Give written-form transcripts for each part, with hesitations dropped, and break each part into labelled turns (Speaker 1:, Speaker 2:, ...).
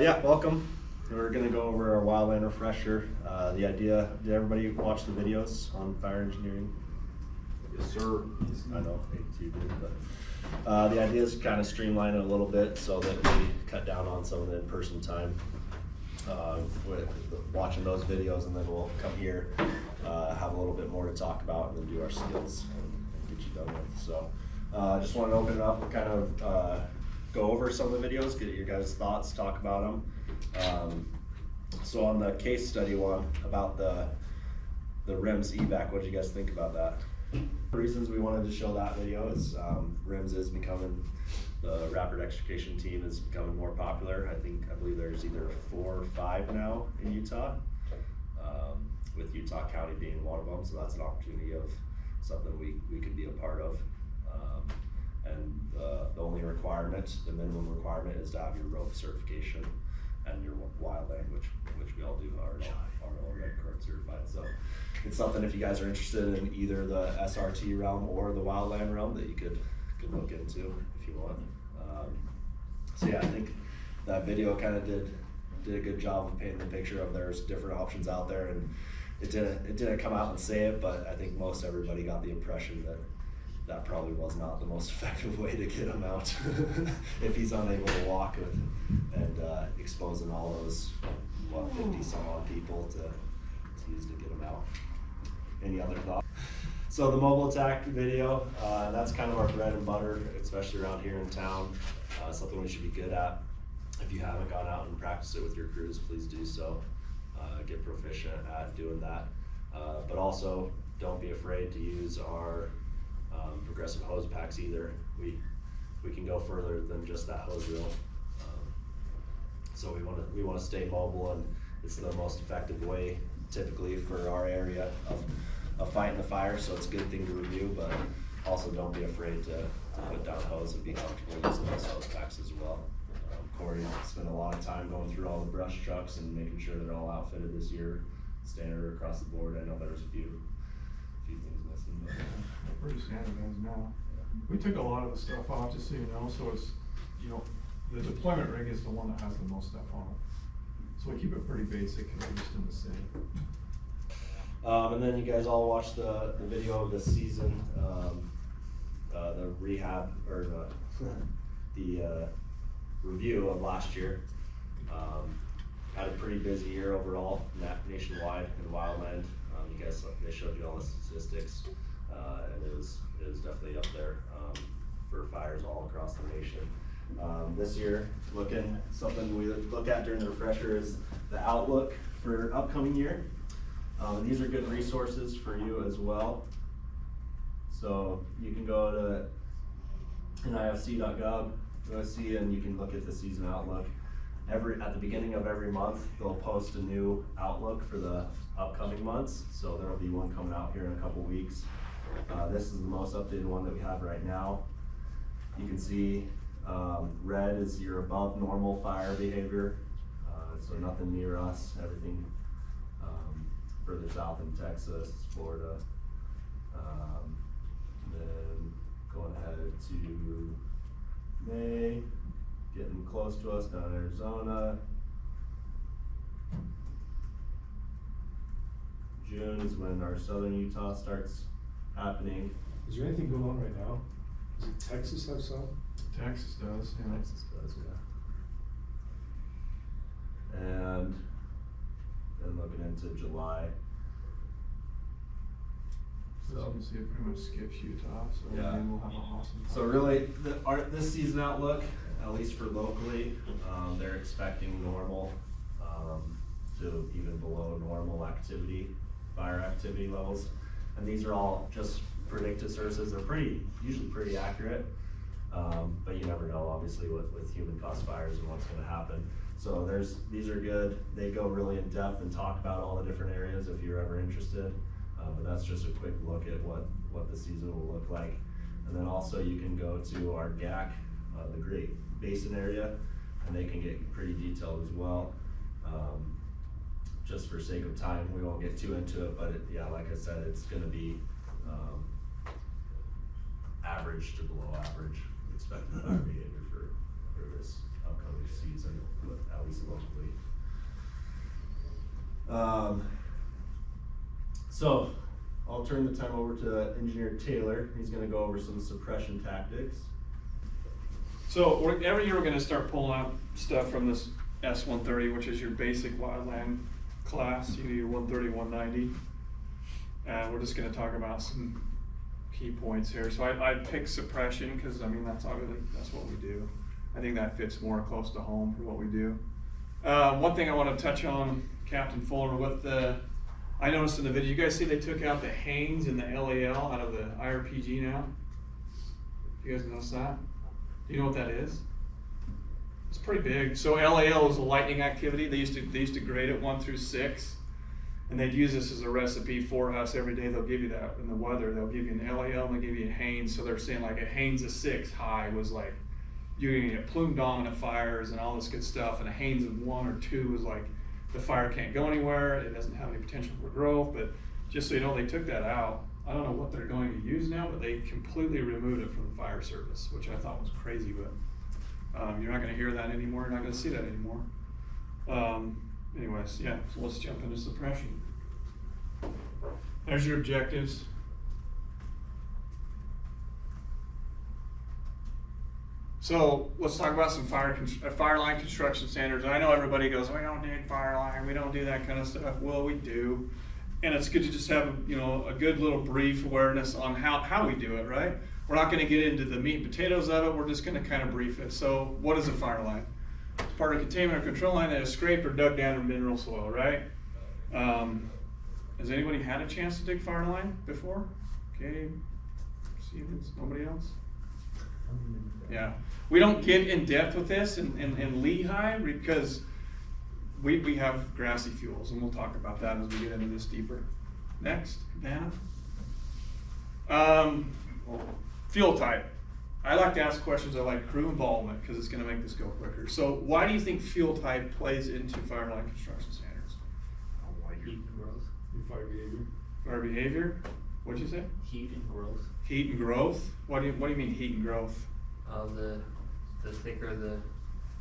Speaker 1: Yeah, welcome. We're gonna go over our Wildland refresher. The idea, did everybody watch the videos on fire engineering?
Speaker 2: Yes, sir.
Speaker 1: I know, you did, but the idea is to kind of streamline it a little bit so that we cut down on some of the in-person time with watching those videos, and then we'll come here, have a little bit more to talk about, and then do our skills and get you done with. So I just wanted to open it up and kind of go over some of the videos, get your guys' thoughts, talk about them. So on the case study one about the RIMS evac, what did you guys think about that? The reasons we wanted to show that video is RIMS is becoming, the rapid extrication team is becoming more popular. I believe there's either 4 or 5 now in Utah, with Utah County being one of them. So that's an opportunity of something we could be a part of. And the only requirement, the minimum requirement, is to have your rope certification and your Wildland, which we all do, are all red card certified. So it's something, if you guys are interested in either the SRT realm or the Wildland realm, that you could look into if you want. So yeah, I think that video kind of did a good job of painting the picture of there's different options out there, and it didn't come out and say it, but I think most everybody got the impression that probably was not the most effective way to get him out if he's unable to walk and exposing all those 50 some odd people to use to get him out. Any other thoughts? So the mobile attack video, that's kind of our bread and butter, especially around here in town. Something we should be good at. If you haven't gone out and practiced it with your crews, please do so. Get proficient at doing that. But also, don't be afraid to use our progressive hose packs either. We can go further than just that hose reel. So we want to stay mobile, and it's the most effective way typically for our area of fighting the fire. So it's a good thing to review, but also don't be afraid to put down hose and be comfortable using those hose packs as well. Corey spent a lot of time going through all the brush trucks and making sure they're all outfitted this year, standard across the board. I know there was a few things missing, but
Speaker 3: pretty standardized now. We took a lot of the stuff off, just so you know, so it's, the deployment rig is the one that has the most stuff on it. So we keep it pretty basic and just in the same.
Speaker 1: And then you guys all watched the video of the season, the rehab, or the review of last year. Had a pretty busy year overall, nationwide in Wildland. They showed you all the statistics, and it was definitely up there for fires all across the nation. This year, something we look at during the refresher is the outlook for upcoming year. These are good resources for you as well. So you can go to nifc.gov, and you can look at the season outlook. At the beginning of every month, they'll post a new outlook for the upcoming months. So there will be one coming out here in a couple weeks. This is the most updated one that we have right now. You can see red is your above normal fire behavior. So nothing near us, everything further south in Texas, Florida. Then going ahead to May, getting close to us down in Arizona. June is when our southern Utah starts happening.
Speaker 2: Is there anything going on right now? Does Texas have some?
Speaker 3: Texas does, yeah.
Speaker 1: Texas does, yeah. And then looking into July.
Speaker 3: So as you can see, it pretty much skips Utah, so
Speaker 1: Yeah.
Speaker 3: maybe we'll have an awesome time.
Speaker 1: So really, this season outlook, at least for locally, they're expecting normal to even below normal fire activity levels. And these are all just predictive services. They're usually pretty accurate, but you never know, obviously, with human caused fires and what's going to happen. So these are good. They go really in depth and talk about all the different areas if you're ever interested. But that's just a quick look at what the season will look like. And then also you can go to our GAC, the Great Basin area, and they can get pretty detailed as well. Just for sake of time, we won't get too into it, but like I said, it's going to be average to below average expected fire behavior for this upcoming season, at least locally. So I'll turn the time over to Engineer Taylor. He's gonna go over some suppression tactics.
Speaker 4: So every year we're gonna start pulling out stuff from this S-130, which is your basic wildland class. You do your 130, 190. And we're just gonna talk about some key points here. So I picked suppression because, I mean, that's what we do. I think that fits more close to home for what we do. One thing I want to touch on, Captain Fuller, I noticed in the video, you guys see they took out the Haynes and the LAL out of the IRPG now? You guys notice that? Do you know what that is? It's pretty big. So LAL is a lightning activity. They used to grade it 1 through 6. And they'd use this as a recipe for us every day. They'll give you that in the weather. They'll give you an LAL and they'll give you a Haynes. So they're saying like a Haynes of 6 high was like, you're gonna get plume dominant fires and all this good stuff. And a Haynes of 1 or 2 is like, the fire can't go anywhere. It doesn't have any potential for growth. But just so you know, they took that out. I don't know what they're going to use now, but they completely removed it from the fire service, which I thought was crazy. But you're not gonna hear that anymore. You're not gonna see that anymore. Anyways, yeah, so let's jump into suppression. There's your objectives. So let's talk about some fire line construction standards. I know everybody goes, we don't dig fire line, we don't do that kind of stuff. Well, we do. And it's good to just have a good little brief awareness on how we do it, right? We're not gonna get into the meat and potatoes of it, we're just gonna kind of brief it. So what is a fire line? It's part of a containment or control line that is scraped or dug down in mineral soil, right? Has anybody had a chance to dig fire line before? Okay, Stevens, nobody else? Yeah, we don't get in depth with this in Lehigh because we have grassy fuels, and we'll talk about that as we get into this deeper. Next, Vanna. Fuel type. I like to ask questions. I like crew involvement because it's going to make this go quicker. So why do you think fuel type plays into fire line construction standards?
Speaker 5: Heat and growth.
Speaker 2: Fire behavior.
Speaker 4: Fire behavior? What'd you say?
Speaker 5: Heat and growth.
Speaker 4: Heat and growth? What do you mean heat and growth?
Speaker 5: The thicker the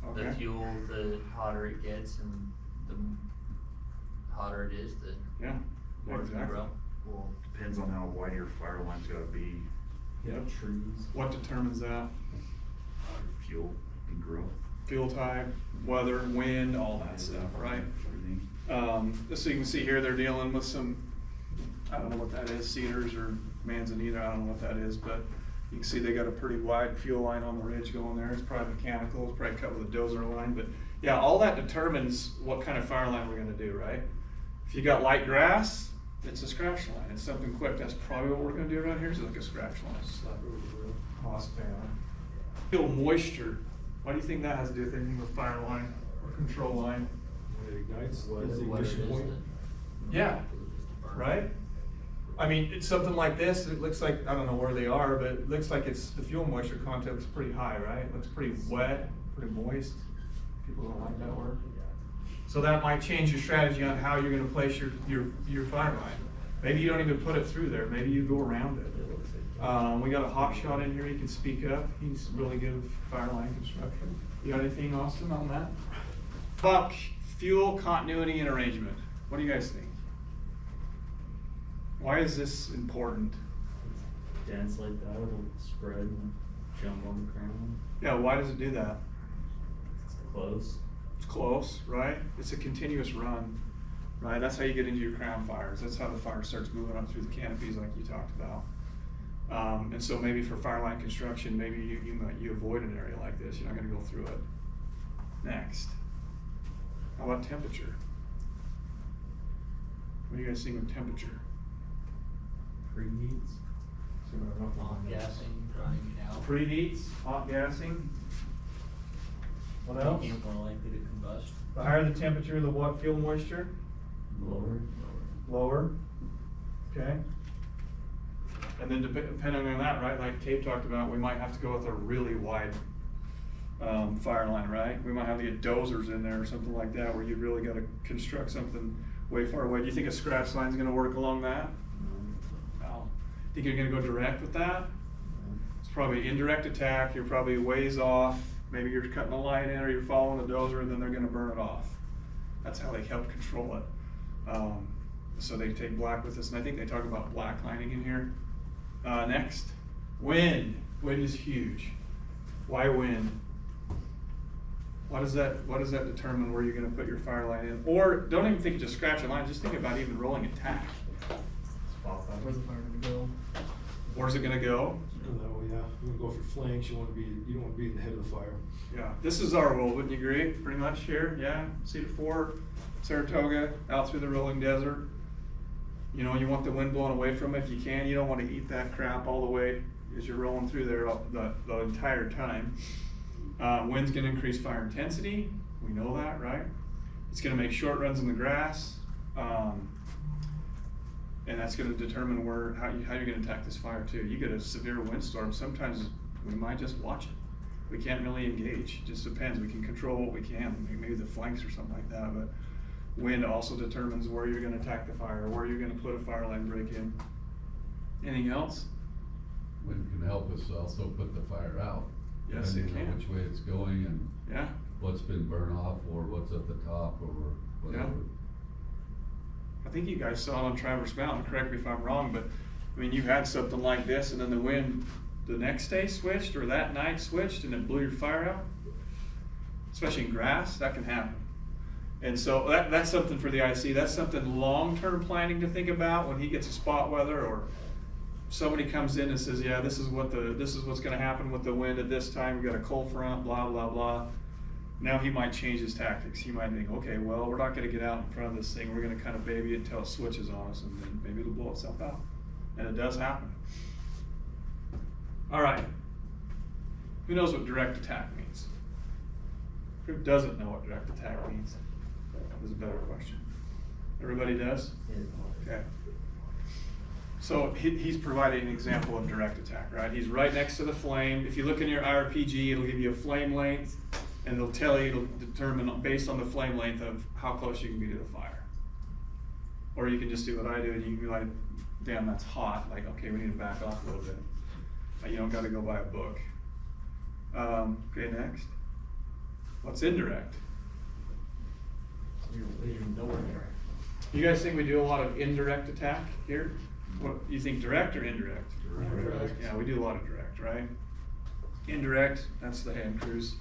Speaker 4: Okay.
Speaker 5: fuel, the hotter it gets, and the hotter it is, the
Speaker 4: Yeah,
Speaker 5: more it can
Speaker 4: exactly.
Speaker 5: grow.
Speaker 6: Well, depends on how wide your fire line's gotta be,
Speaker 4: Yep.
Speaker 6: trees,
Speaker 4: What determines that?
Speaker 6: fuel and growth,
Speaker 4: Fuel type, weather, wind, all that stuff, right?
Speaker 6: everything.
Speaker 4: So you can see here they're dealing with some, I don't know what that is, cedars or manzanita, I don't know what that is, but you can see they got a pretty wide fuel line on the ridge going there. It's probably mechanical, it's probably cut with a dozer line, but yeah, all that determines what kind of fire line we're gonna do, right? If you got light grass, it's a scratch line. It's something quick. That's probably what we're gonna do around here is like a scratch line.
Speaker 2: Slap over the grill.
Speaker 4: Cost down. Fuel moisture. Why do you think that has to do with anything with fire line or control line?
Speaker 2: When it ignites,
Speaker 5: Whether
Speaker 2: that's the
Speaker 5: it
Speaker 2: ignition
Speaker 5: is
Speaker 2: point.
Speaker 4: Yeah, right? I mean, it's something like this. It looks like, I don't know where they are, but it looks like it's, the fuel moisture content looks pretty high, right? It looks pretty wet, pretty moist. People don't like that word. So that might change your strategy on how you're gonna place your fire line. Maybe you don't even put it through there. Maybe you go around it. We got a hot shot in here. He can speak up. He's really good with fire line construction. You got anything, Austin, on that? About fuel continuity and arrangement. What do you guys think? Why is this important?
Speaker 7: Dense like that, it'll spread and jump on the ground.
Speaker 4: Yeah, why does it do that?
Speaker 7: It's close.
Speaker 4: It's close, right? It's a continuous run, right? That's how you get into your crown fires. That's how the fire starts moving up through the canopies like you talked about. And so maybe for fire line construction, maybe you avoid an area like this. You're not gonna go through it. Next. How about temperature? What do you guys think of temperature?
Speaker 7: Preheats.
Speaker 5: Hot gassing, drying it out.
Speaker 4: Preheats, hot gassing. What else?
Speaker 7: Making it more likely to combust.
Speaker 4: The higher the temperature, the what fuel moisture?
Speaker 7: Lower.
Speaker 4: Lower. Okay. And then depending on that, right, like Kate talked about, we might have to go with a really wide fire line, right? We might have to get dozers in there or something like that where you really got to construct something way far away. Do you think a scratch line is going to work along that? No. Think you're going to go direct with that? It's probably indirect attack. You're probably ways off. Maybe you're cutting a line in or you're following the dozer and then they're going to burn it off. That's how they help control it. So they take black with us, and I think they talk about black lining in here. Next, wind. Wind is huge. Why wind? What does that determine where you're gonna put your fire line in? Or don't even think of just scratching a line, just think about even rolling a tack.
Speaker 7: Where's the fire gonna go?
Speaker 4: Where's it gonna go?
Speaker 2: Go that way, yeah. You wanna go for flanks, you don't wanna be in the head of the fire.
Speaker 4: Yeah, this is our world, wouldn't you agree? Pretty much here, yeah. Cedar Fort, Saratoga, out through the rolling desert. You know, you want the wind blowing away from it if you can. You don't want to eat that crap all the way as you're rolling through there the entire time. Wind's going to increase fire intensity. We know that, right? It's going to make short runs in the grass. And that's going to determine how you're going to attack this fire too. You get a severe windstorm, sometimes we might just watch it. We can't really engage. It just depends. We can control what we can, maybe the flanks or something like that. But wind also determines where you're going to attack the fire, where you're going to put a fire line break in. Anything else?
Speaker 8: Wind can help us also put the fire out.
Speaker 4: Yes, it
Speaker 8: depending on
Speaker 4: can.
Speaker 8: which way it's going and
Speaker 4: Yeah.
Speaker 8: what's been burned off or what's at the top or whatever.
Speaker 4: I think you guys saw it on Traverse Mountain, correct me if I'm wrong, but I mean, you had something like this and then the wind the next day switched or that night switched and it blew your fire out. Especially in grass, that can happen. And so that's something for the IC. That's something long-term planning to think about when he gets a spot weather or somebody comes in and says, yeah, this is what's gonna happen with the wind at this time. We've got a cold front, blah, blah, blah. Now he might change his tactics. He might think, okay, well, we're not gonna get out in front of this thing. We're gonna kind of baby it until it switches on us and then maybe it'll blow itself out. And it does happen. All right. Who knows what direct attack means? Who doesn't know what direct attack means? That was a better question. Everybody does? Okay. So he's providing an example of direct attack, right? He's right next to the flame. If you look in your IRPG, it'll give you a flame length, and it'll tell you, it'll determine based on the flame length of how close you can be to the fire. Or you can just do what I do, and you can be like, damn, that's hot. Like, okay, we need to back off a little bit. You don't got to go buy a book. Okay, next. What's indirect? You guys think we do a lot of indirect attack here? What you think, direct or indirect?
Speaker 2: Direct.
Speaker 4: Yeah, we do a lot of direct, right? Indirect, that's the hand crews.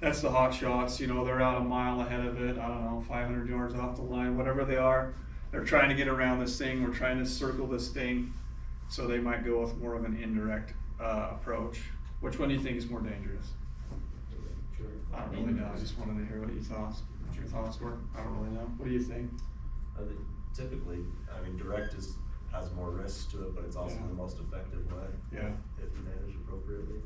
Speaker 4: That's the hot shots, you know, they're out a mile ahead of it, I don't know, 500 yards off the line, whatever they are. They're trying to get around this thing, we're trying to circle this thing. So they might go with more of an indirect approach. Which one do you think is more dangerous? I don't really know, I just wanted to hear what your thoughts were. I don't really know. What do you think?
Speaker 1: I think typically, I mean, direct has more risks to it, but it's also
Speaker 4: Yeah.
Speaker 1: the most effective way.
Speaker 4: Yeah.
Speaker 1: If managed appropriately.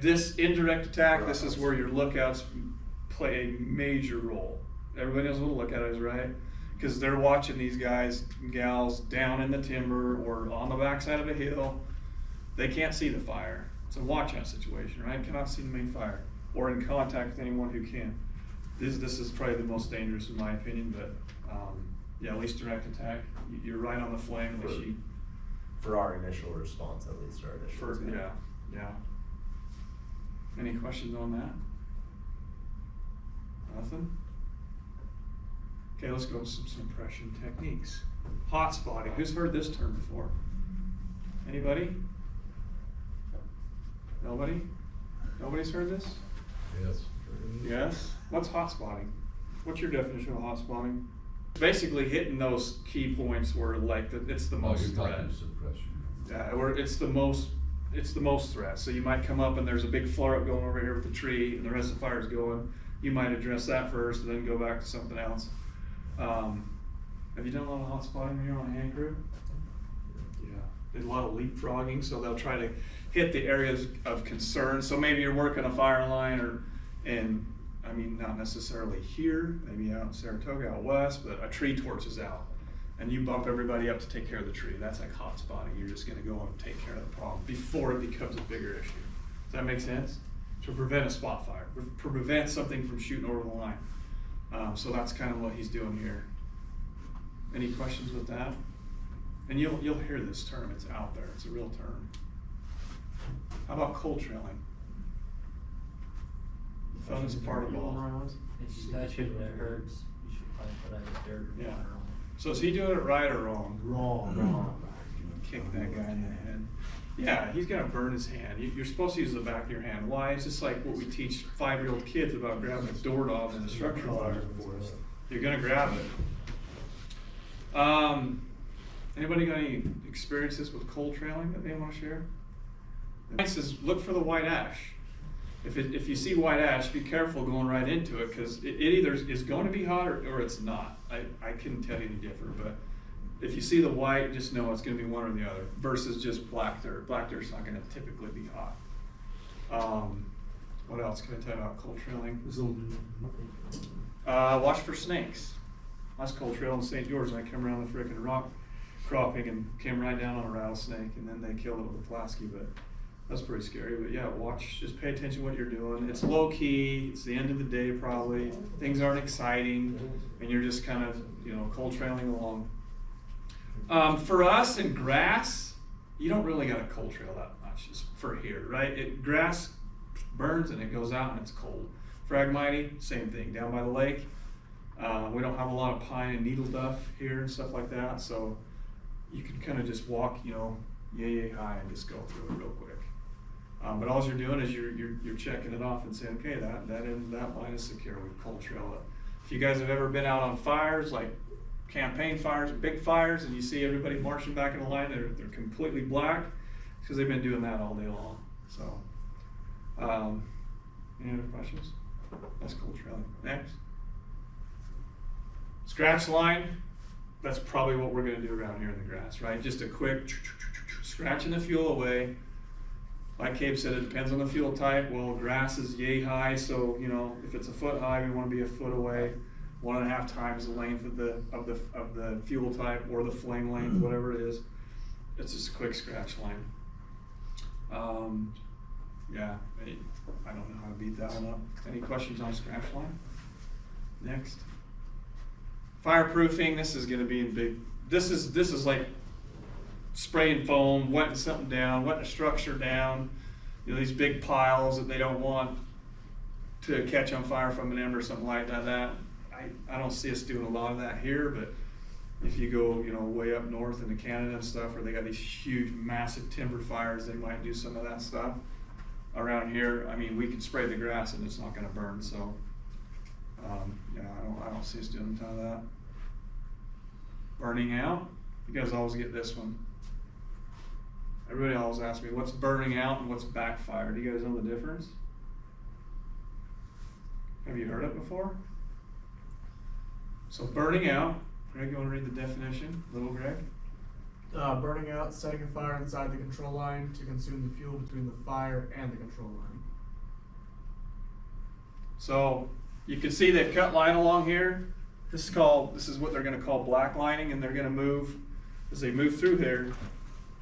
Speaker 4: This indirect attack, this is where your lookouts play a major role. Everybody knows what a lookout is, right? Because they're watching these guys and gals down in the timber or on the backside of a hill. They can't see the fire. It's a watch out situation, right? Cannot see the main fire or in contact with anyone who can. This is probably the most dangerous in my opinion, but yeah, at least direct attack. You're right on the flame.
Speaker 1: For our initial response, at least our initial response.
Speaker 4: Yeah. Any questions on that? Nothing? Okay, let's go to some suppression techniques. Hot spotting. Who's heard this term before? Anybody? Nobody? Nobody's heard this?
Speaker 8: Yes.
Speaker 4: Yes? What's hot spotting? What's your definition of hot spotting? Basically hitting those key points where like it's the most
Speaker 8: you're
Speaker 4: threat.
Speaker 8: talking suppression.
Speaker 4: Yeah, where it's the most threat. So you might come up and there's a big flare up going over here with the tree and the rest of the fire is going. You might address that first and then go back to something else. Have you done a lot of hot spotting when you're on a hand crew? Yeah, there's a lot of leapfrogging, so they'll try to hit the areas of concern. So maybe you're working a fire line I mean, not necessarily here, maybe out in Saratoga, out west, but a tree torch is out. And you bump everybody up to take care of the tree. That's like hot spotting. You're just gonna go and take care of the problem before it becomes a bigger issue. Does that make sense? To prevent a spot fire, prevent something from shooting over the line. So that's kind of what he's doing here. Any questions with that? And you'll hear this term, it's out there, it's a real term. How about cold trailing? Funnest part of all.
Speaker 5: It's that shit that hurts. pipe, but I dared to
Speaker 4: Yeah.
Speaker 5: water on
Speaker 4: So is he doing it right or wrong?
Speaker 2: Wrong.
Speaker 4: Kick that guy in the head. Yeah, he's gonna burn his hand. You're supposed to use the back of your hand. Why? It's just like what we teach 5-year-old kids about grabbing a doorknob in a structure fire. You're gonna grab it. Anybody got any experiences with cold trailing that they wanna share? The point is, look for the white ash. If you see white ash, be careful going right into it, because it either is going to be hot or it's not. I couldn't tell you any different, but if you see the white, just know it's going to be one or the other, versus just black dirt. Black dirt's not going to typically be hot. What else can I tell you about cold trailing? Watch for snakes. I was cold trail in St. George, and I came around the frickin' rock cropping and came right down on a rattlesnake, and then they killed it with a Plasky, but that's pretty scary. But yeah, watch, just pay attention to what you're doing. It's low key, it's the end of the day probably, things aren't exciting, and you're just kind of, cold trailing along. For us in grass, you don't really got to cold trail that much, just for here, right? Grass burns and it goes out and it's cold. Phragmite, same thing, down by the lake. We don't have a lot of pine and needle duff here and stuff like that, so you can kind of just walk, yay high and just go through it real quick. But all you're doing is you're checking it off and saying, okay, that line is secure. We cold trail it. If you guys have ever been out on fires, like campaign fires, big fires, and you see everybody marching back in a line, they're completely black, because they've been doing that all day long. So, any other questions? That's cold trailing. Next. Scratch line. That's probably what we're going to do around here in the grass, right? Just a quick scratching the fuel away. Like Cabe said, it depends on the fuel type. Well, grass is yay high, so if it's a foot high, we want to be a foot away, 1.5 times the length of the fuel type or the flame length, whatever it is. It's just a quick scratch line. Yeah, I don't know how to beat that one up. Any questions on scratch line? Next. Fireproofing. This is going to be in big. This is like spraying foam, wetting something down, wetting a structure down. These big piles that they don't want to catch on fire from an ember or something like that. I don't see us doing a lot of that here, but if you go, way up north into Canada and stuff, where they got these huge, massive timber fires, they might do some of that stuff. Around here, I mean, we can spray the grass and it's not going to burn. So, yeah, I don't see us doing a ton of that. Burning out. You guys always get this one. Everybody always asks me, what's burning out and what's backfire? Do you guys know the difference? Have you heard it before? So burning out, Greg, you want to read the definition? Little Greg?
Speaker 9: Burning out, setting a fire inside the control line to consume the fuel between the fire and the control line.
Speaker 4: So you can see they've cut line along here. This is what they're going to call black lining, and they're going to move, as they move through here.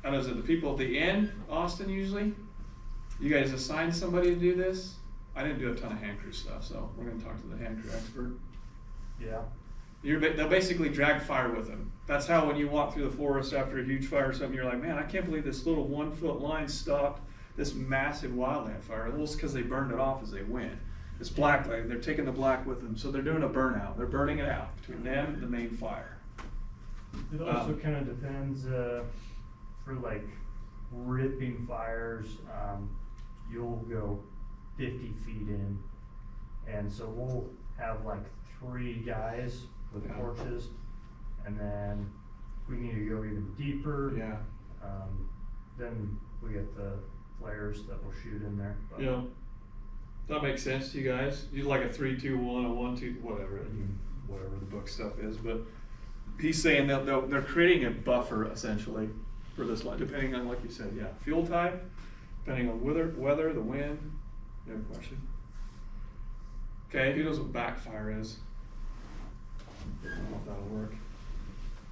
Speaker 4: And is it the people at the end, Austin, usually? You guys assign somebody to do this? I didn't do a ton of hand crew stuff, so we're going to talk to the hand crew expert.
Speaker 7: Yeah.
Speaker 4: They'll basically drag fire with them. That's how when you walk through the forest after a huge fire or something, you're like, man, I can't believe this little 1-foot line stopped this massive wildland fire. Well, it's because they burned it off as they went. It's black light. They're taking the black with them, so they're doing a burnout. They're burning it out between them and the main fire.
Speaker 7: It also kind of depends, for like ripping fires, you'll go 50 feet in, and so we'll have like 3 guys with torches, and then if we need to go even deeper, then we get the flares that will shoot in there. But
Speaker 4: Yeah. That makes sense to you guys? You like a 3-2-1, a 1-2, whatever the book stuff is, but he's saying that they're creating a buffer essentially for this line, depending on, like you said, fuel type, depending on weather, the wind. You have a question? Okay, who knows what backfire is? I don't know if that'll work.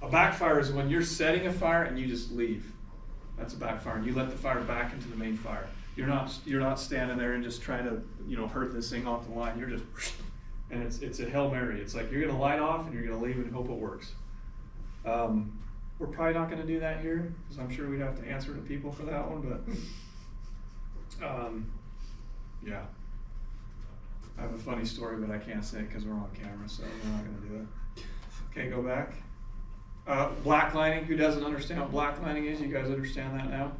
Speaker 4: A backfire is when you're setting a fire and you just leave. That's a backfire, and you let the fire back into the main fire. You're not standing there and just trying to hurt this thing off the line. You're just, and it's a Hail Mary. It's like you're gonna light off and you're gonna leave and hope it works. We're probably not gonna do that here, because I'm sure we'd have to answer to people for that one, but yeah. I have a funny story, but I can't say it because we're on camera, so we're not gonna do it. Okay, go back. Black lining, who doesn't understand what black lining is? You guys understand that now?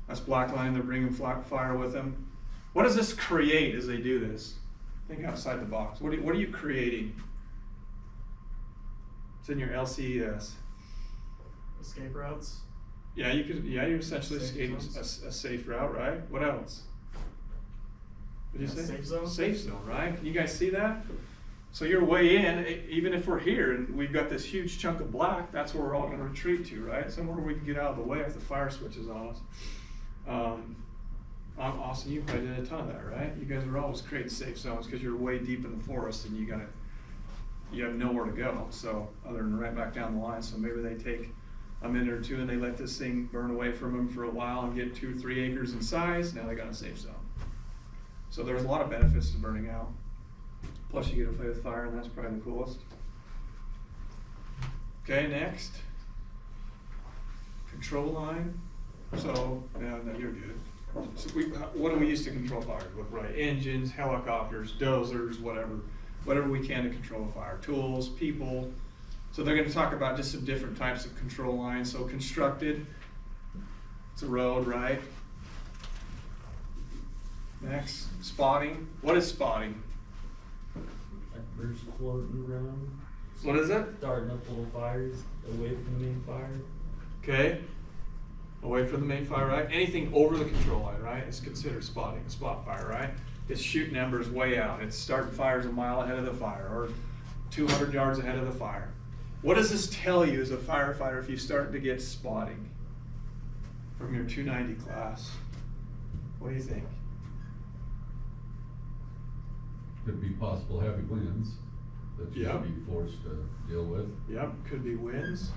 Speaker 4: That's black lining, they're bringing fire with them. What does this create as they do this? Think outside the box. What are you creating? It's in your LCES.
Speaker 9: Escape routes.
Speaker 4: Yeah, you're essentially
Speaker 9: Safe
Speaker 4: skating
Speaker 9: zones.
Speaker 4: a safe route, right? What else? What did you
Speaker 9: Yeah,
Speaker 4: say?
Speaker 9: safe zone.
Speaker 4: Safe zone, right? Can you guys see that? So you're way in, even if we're here and we've got this huge chunk of black, that's where we're all gonna retreat to, right? Somewhere we can get out of the way if the fire switch is on us. Austin, you probably did a ton of that, right? You guys are always creating safe zones because you're way deep in the forest and you have nowhere to go. So other than right back down the line, so maybe they take a minute or two and they let this thing burn away from them for a while and get 2 or 3 acres in size. Now they got a safe zone. So there's a lot of benefits to burning out. Plus you get to play with fire, and that's probably the coolest. Okay, next. Control line. So, no, you're good. So what do we use to control fire? Look, right, engines, helicopters, dozers, whatever we can to control fire. Tools, people. So they're going to talk about just some different types of control lines. So constructed, it's a road, right? Next, spotting. What is spotting?
Speaker 10: Like birds floating around.
Speaker 4: What is it?
Speaker 10: Starting up little fires away from the main fire.
Speaker 4: Okay. Away from the main fire, right? Anything over the control line, right, is considered spotting, a spot fire, right? It's shooting embers way out. It's starting fires a mile ahead of the fire or 200 yards ahead of the fire. What does this tell you as a firefighter if you start to get spotting from your 290 class? What do you think?
Speaker 8: Could be possible heavy winds that you
Speaker 4: Yeah.
Speaker 8: would be forced to deal with.
Speaker 4: Yep, could be winds.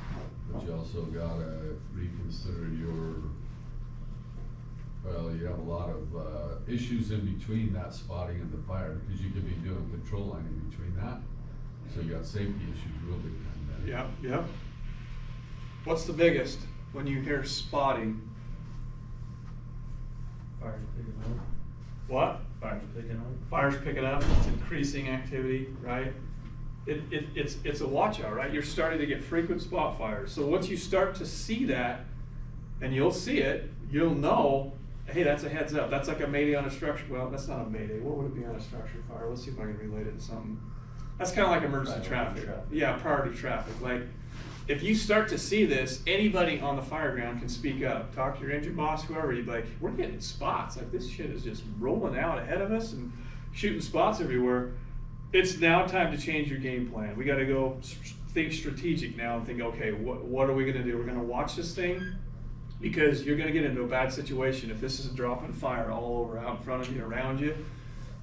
Speaker 8: But you also gotta reconsider you have a lot of issues in between that spotting and the fire, because you could be doing control line in between that. So you got safety issues real big time there.
Speaker 4: Yep, yep. What's the biggest when you hear spotting?
Speaker 10: Fires picking up.
Speaker 4: What?
Speaker 10: Fires picking up.
Speaker 4: Fires picking up, it's increasing activity, right? It's a watch out, right? You're starting to get frequent spot fires. So once you start to see that, and you'll see it, you'll know, hey, that's a heads up. That's like a mayday on a structure. Well, that's not a mayday. What would it be on a structure fire? Let's see if I can relate it to something. That's kind of like emergency
Speaker 10: Priority
Speaker 4: traffic.
Speaker 10: traffic.
Speaker 4: Yeah, priority traffic. Like, if you start to see this, anybody on the fire ground can speak up. Talk to your engine boss, whoever. You'd be like, we're getting spots. Like, this shit is just rolling out ahead of us and shooting spots everywhere. It's now time to change your game plan. We got to go think strategic now and think, okay, what are we going to do? We're going to watch this thing, because you're going to get into a bad situation if this is dropping fire all over, out in front of you, around you.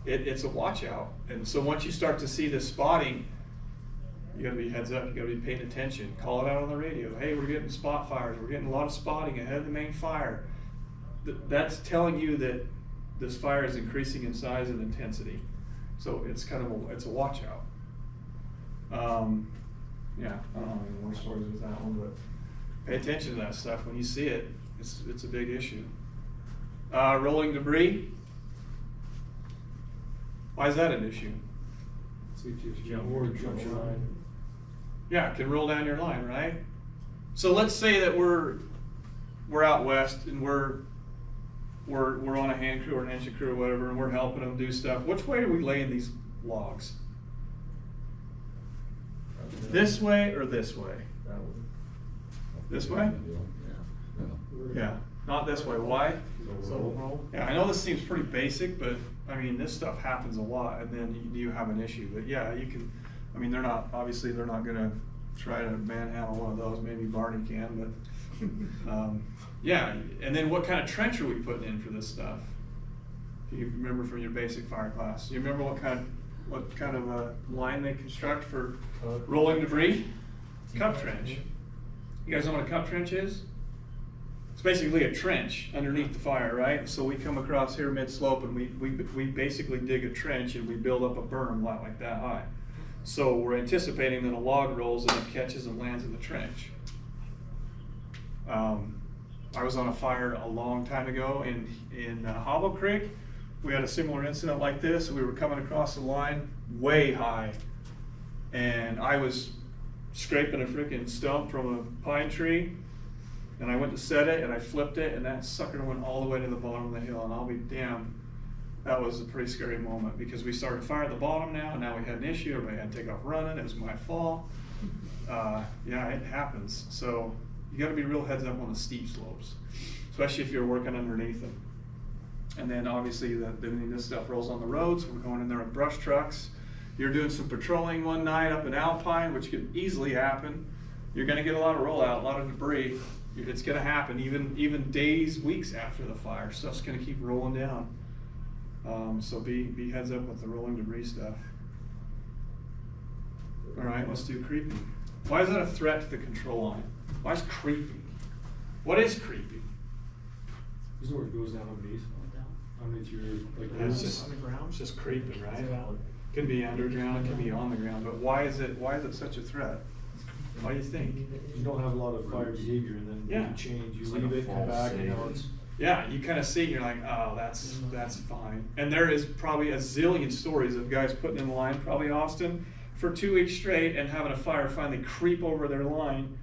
Speaker 4: It's a watch out. And so once you start to see this spotting, you got to be heads up. You got to be paying attention. Call it out on the radio. Hey, we're getting spot fires. We're getting a lot of spotting ahead of the main fire. That's telling you that this fire is increasing in size and intensity. So it's kind of it's a watch out. Yeah, I don't have any more stories with that one, but pay attention to that stuff. When you see it, it's a big issue. Rolling debris. Why is that an issue?
Speaker 10: Jump line.
Speaker 4: Yeah, it can roll down your line, right? So let's say that we're out west and we're on a hand crew or an engine crew or whatever, and we're helping them do stuff. Which way are we laying these logs? This way or this way?
Speaker 10: That way.
Speaker 4: This way?
Speaker 8: Yeah.
Speaker 4: Yeah, not this way. Why?
Speaker 9: So roll.
Speaker 4: Yeah, I know this seems pretty basic, but I mean, this stuff happens a lot, and then you have an issue. But yeah, you can, I mean, they're not gonna try to manhandle one of those. Maybe Barney can, but yeah. And then what kind of trench are we putting in for this stuff? If you remember from your basic fire class, you remember what kind of a line they construct for rolling debris? Cup trench. You guys know what a cup trench is? It's basically a trench underneath the fire, right? So we come across here mid-slope and we basically dig a trench and we build up a berm like that high. So we're anticipating that a log rolls and it catches and lands in the trench. I was on a fire a long time ago in Hollow Creek, we had a similar incident like this. We were coming across the line way high, and I was scraping a freaking stump from a pine tree, and I went to set it, and I flipped it, and that sucker went all the way to the bottom of the hill, and I'll be damned. That was a pretty scary moment, because we started to fire at the bottom now, and now we had an issue. Everybody had to take off running. It was my fault. Yeah, it happens. So you got to be real heads up on the steep slopes, especially if you're working underneath them. And then obviously then this stuff rolls on the roads. We're going in there with brush trucks. You're doing some patrolling one night up in Alpine, which could easily happen. You're going to get a lot of rollout, a lot of debris. It's going to happen even days, weeks after the fire. Stuff's going to keep rolling down. So be heads up with the rolling debris stuff. All right, let's do creeping. Why is that a threat to the control line? Why is creeping? What is creeping?
Speaker 2: This is where it goes down underneath your, like,
Speaker 4: Yeah, it's
Speaker 2: roots.
Speaker 4: just,
Speaker 9: On the ground?
Speaker 4: it's just creeping, right?
Speaker 9: Yeah.
Speaker 4: It can be underground, it can be on the ground, but why is it such a threat? Why do you think?
Speaker 2: You don't have a lot of fire behavior, and then
Speaker 4: Yeah.
Speaker 2: you change, you
Speaker 6: It's like
Speaker 2: leave
Speaker 6: a
Speaker 2: it, come
Speaker 6: false
Speaker 2: back, and
Speaker 6: safe.
Speaker 2: now it's.
Speaker 4: Yeah, you kind of see it, and you're like, oh, that's fine. And there is probably a zillion stories of guys putting in line, probably Austin, for 2 weeks straight, and having a fire finally creep over their line